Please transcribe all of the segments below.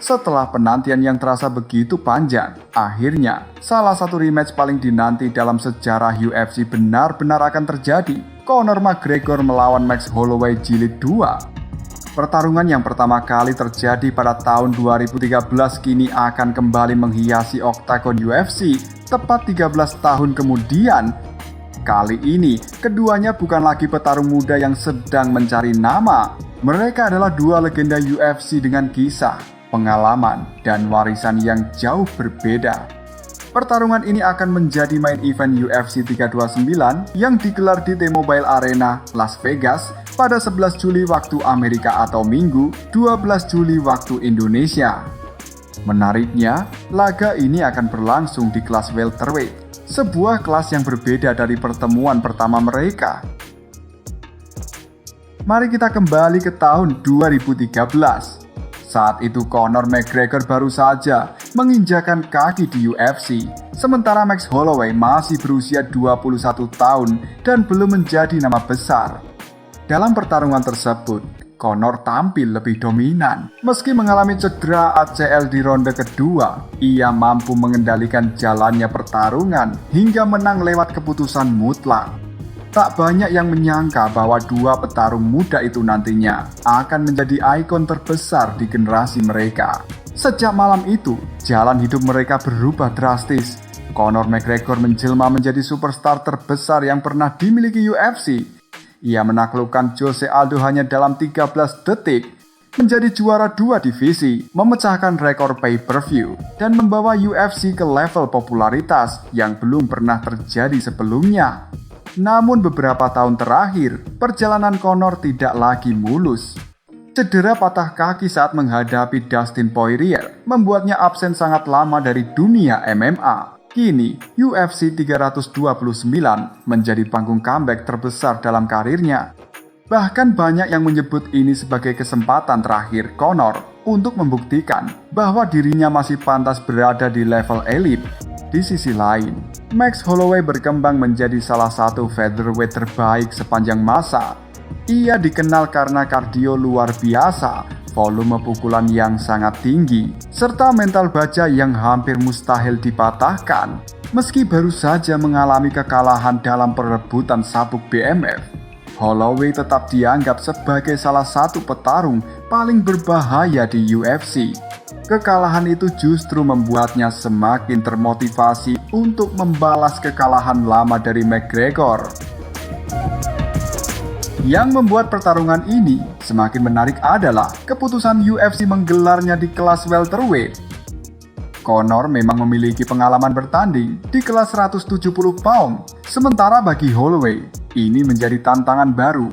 Setelah penantian yang terasa begitu panjang, akhirnya salah satu rematch paling dinanti dalam sejarah UFC benar-benar akan terjadi. Conor McGregor melawan Max Holloway Jilid 2. Pertarungan yang pertama kali terjadi pada tahun 2013 kini akan kembali menghiasi oktagon UFC tepat 13 tahun kemudian. Kali ini, keduanya bukan lagi petarung muda yang sedang mencari nama. Mereka adalah dua legenda UFC dengan kisah, pengalaman, dan warisan yang jauh berbeda. Pertarungan ini akan menjadi main event UFC 329 yang digelar di T-Mobile Arena, Las Vegas pada 11 Juli waktu Amerika atau Minggu 12 Juli waktu Indonesia. Menariknya, laga ini akan berlangsung di kelas welterweight, sebuah kelas yang berbeda dari pertemuan pertama mereka. Mari kita kembali ke tahun 2013. Saat itu Conor McGregor baru saja menginjakan kaki di UFC, sementara Max Holloway masih berusia 21 tahun dan belum menjadi nama besar. Dalam pertarungan tersebut, Conor tampil lebih dominan. Meski mengalami cedera ACL di ronde kedua, ia mampu mengendalikan jalannya pertarungan hingga menang lewat keputusan mutlak. Tak banyak yang menyangka bahwa dua petarung muda itu nantinya akan menjadi ikon terbesar di generasi mereka. Sejak malam itu, jalan hidup mereka berubah drastis. Conor McGregor menjelma menjadi superstar terbesar yang pernah dimiliki UFC. Ia menaklukkan Jose Aldo hanya dalam 13 detik, menjadi juara dua divisi, memecahkan rekor pay-per-view, dan membawa UFC ke level popularitas yang belum pernah terjadi sebelumnya. Namun beberapa tahun terakhir, perjalanan Conor tidak lagi mulus. Cedera patah kaki saat menghadapi Dustin Poirier membuatnya absen sangat lama dari dunia MMA. Kini, UFC 329 menjadi panggung comeback terbesar dalam karirnya. Bahkan banyak yang menyebut ini sebagai kesempatan terakhir Conor untuk membuktikan bahwa dirinya masih pantas berada di level elit. Di sisi lain, Max Holloway berkembang menjadi salah satu featherweight terbaik sepanjang masa. Ia dikenal karena kardio luar biasa, volume pukulan yang sangat tinggi, serta mental baja yang hampir mustahil dipatahkan. Meski baru saja mengalami kekalahan dalam perebutan sabuk BMF, Holloway tetap dianggap sebagai salah satu petarung paling berbahaya di UFC. Kekalahan itu justru membuatnya semakin termotivasi untuk membalas kekalahan lama dari McGregor. Yang membuat pertarungan ini semakin menarik adalah keputusan UFC menggelarnya di kelas welterweight. Conor memang memiliki pengalaman bertanding di kelas 170 pound, sementara bagi Holloway, ini menjadi tantangan baru.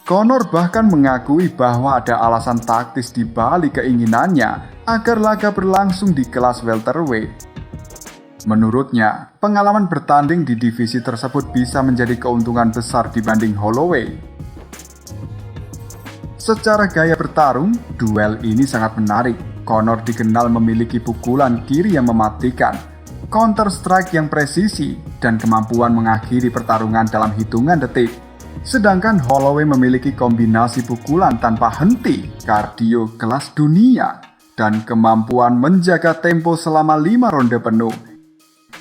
Conor bahkan mengakui bahwa ada alasan taktis di balik keinginannya agar laga berlangsung di kelas welterweight. Menurutnya, pengalaman bertanding di divisi tersebut bisa menjadi keuntungan besar dibanding Holloway. Secara gaya bertarung, duel ini sangat menarik. Conor dikenal memiliki pukulan kiri yang mematikan, counter strike yang presisi, dan kemampuan mengakhiri pertarungan dalam hitungan detik. Sedangkan Holloway memiliki kombinasi pukulan tanpa henti, kardio kelas dunia, dan kemampuan menjaga tempo selama 5 ronde penuh.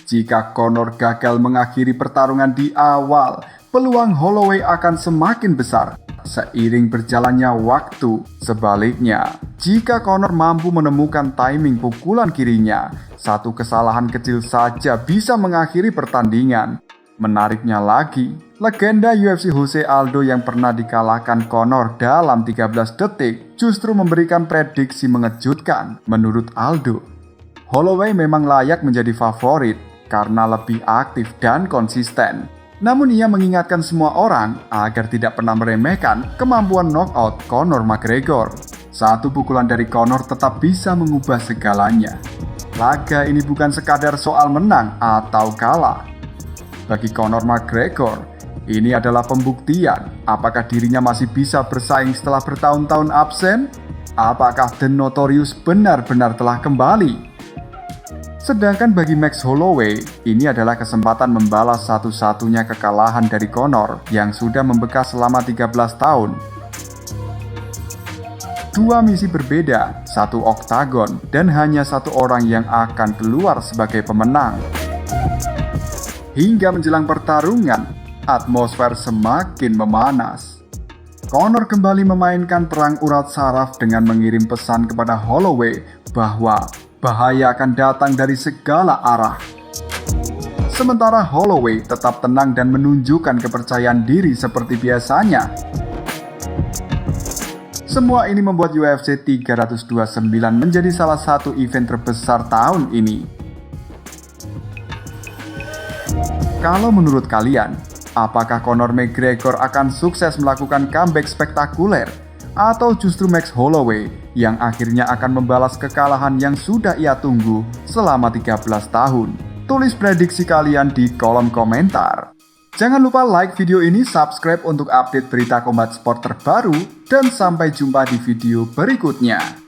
Jika Conor gagal mengakhiri pertarungan di awal, peluang Holloway akan semakin besar seiring berjalannya waktu. Sebaliknya, jika Conor mampu menemukan timing pukulan kirinya, satu kesalahan kecil saja bisa mengakhiri pertandingan. Menariknya lagi, legenda UFC Jose Aldo yang pernah dikalahkan Conor dalam 13 detik justru memberikan prediksi mengejutkan. Menurut Aldo, Holloway memang layak menjadi favorit karena lebih aktif dan konsisten. Namun ia mengingatkan semua orang agar tidak pernah meremehkan kemampuan knockout Conor McGregor. Satu pukulan dari Conor tetap bisa mengubah segalanya. Laga ini bukan sekadar soal menang atau kalah. Bagi Conor McGregor, ini adalah pembuktian apakah dirinya masih bisa bersaing setelah bertahun-tahun absen. Apakah The Notorious benar-benar telah kembali? Sedangkan bagi Max Holloway, ini adalah kesempatan membalas satu-satunya kekalahan dari Conor yang sudah membekas selama 13 tahun. Dua misi berbeda, satu oktagon, dan hanya satu orang yang akan keluar sebagai pemenang. Hingga menjelang pertarungan, atmosfer semakin memanas. Connor kembali memainkan perang urat saraf dengan mengirim pesan kepada Holloway bahwa bahaya akan datang dari segala arah. Sementara Holloway tetap tenang dan menunjukkan kepercayaan diri seperti biasanya. Semua ini membuat UFC 329 menjadi salah satu event terbesar tahun ini. Kalau menurut kalian, apakah Conor McGregor akan sukses melakukan comeback spektakuler? Atau justru Max Holloway yang akhirnya akan membalas kekalahan yang sudah ia tunggu selama 13 tahun? Tulis prediksi kalian di kolom komentar. Jangan lupa like video ini, subscribe untuk update berita combat sport terbaru, dan sampai jumpa di video berikutnya.